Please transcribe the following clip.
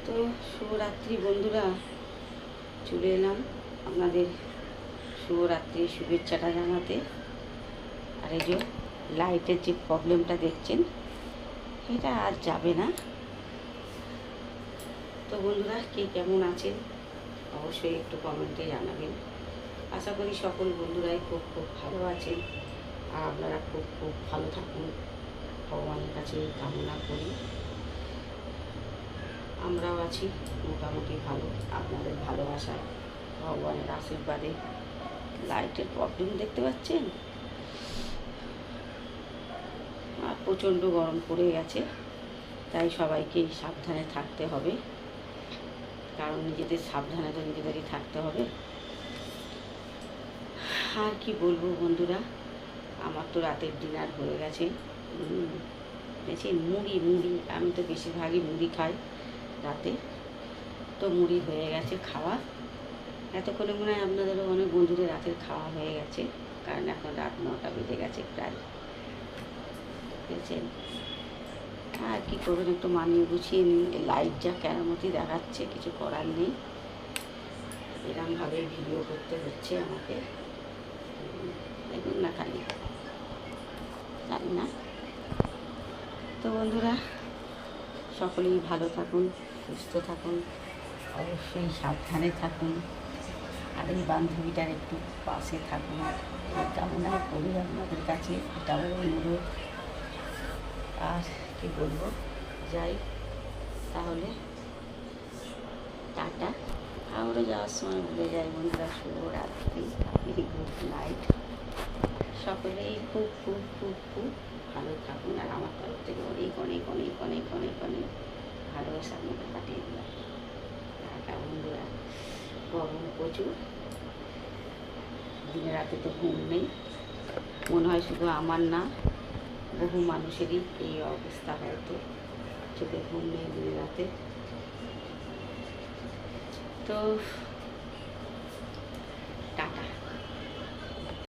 তো শুভরাত্রি বন্ধুরা, চলে এলাম আপনাদের শুভরাত্রির শুভেচ্ছাটা জানাতে। আর এই যে লাইটের যে প্রবলেমটা দেখছেন, এটা আর যাবে না। তো বন্ধুরা, কে কেমন আছেন অবশ্যই একটু কমেন্টে জানাবেন। আশা করি সকল বন্ধুরাই খুব খুব ভালো আছেন, আর আপনারা খুব খুব ভালো থাকুন, ভগবানের কাছে কামনা করি। আমরাও আছি মোটামুটি ভালো, আপনাদের ভালোবাসায়, ভগবানের আশীর্বাদে। লাইটের প্রবলেম দেখতে পাচ্ছেন, আর প্রচণ্ড গরম পড়ে গেছে, তাই সবাইকেই সাবধানে থাকতে হবে, কারণ নিজেদের সাবধানে তো নিজেদেরই থাকতে হবে। আর কি বলবো বন্ধুরা, আমার তো রাতের ডিনার হয়ে গেছে। বেশি মুড়ি আমি তো বেশিরভাগই মুড়ি খাই রাতে, তো মুড়ি হয়ে গেছে খাওয়া। এতক্ষণে মনে হয় আপনাদেরও অনেক বন্ধুদের রাতের খাওয়া হয়ে গেছে, কারণ এখন রাত 9টা বেজে গেছে প্রায়, বুঝেছেন। আর কী করবেন, একটু মানিয়ে গুছিয়ে নিন। লাইট যা কেরামতি দেখাচ্ছে, কিছু করার নেই, এরকমভাবে ভিডিও করতে হচ্ছে আমাকে। দেখুন না, খালি জানি না। তো বন্ধুরা, সকলেই ভালো থাকুন, সুস্থ থাকুন, অবশ্যই সাবধানে থাকুন, আর এই বান্ধবীটার একটু পাশে থাকুন, এই কামনা করি আপনাদের কাছে, এটাও অনুরোধ। আর কি বলবো, যাই তাহলে, টাটা। আবারও যাওয়ার সময় ভুলে যাই বন্ধুরা, শুভরাত্রি, গুড নাইট। সকলেই খুব খুব খুব খুব ভালো থাকুন, আর আমার তরফ থেকে অনেক অনেক অনেক অনেক অনেক অনেক ভালোবাসার মতো কাটিয়ে দিলাম। টাটা বন্ধুরা। গরম প্রচুর, দিনে রাতে তো ঘুম নেই, মনে হয় শুধু আমার না, বহু মানুষেরই এই অবস্থা, হয়তো চোখে ঘুম নেই দিনে রাতে। তো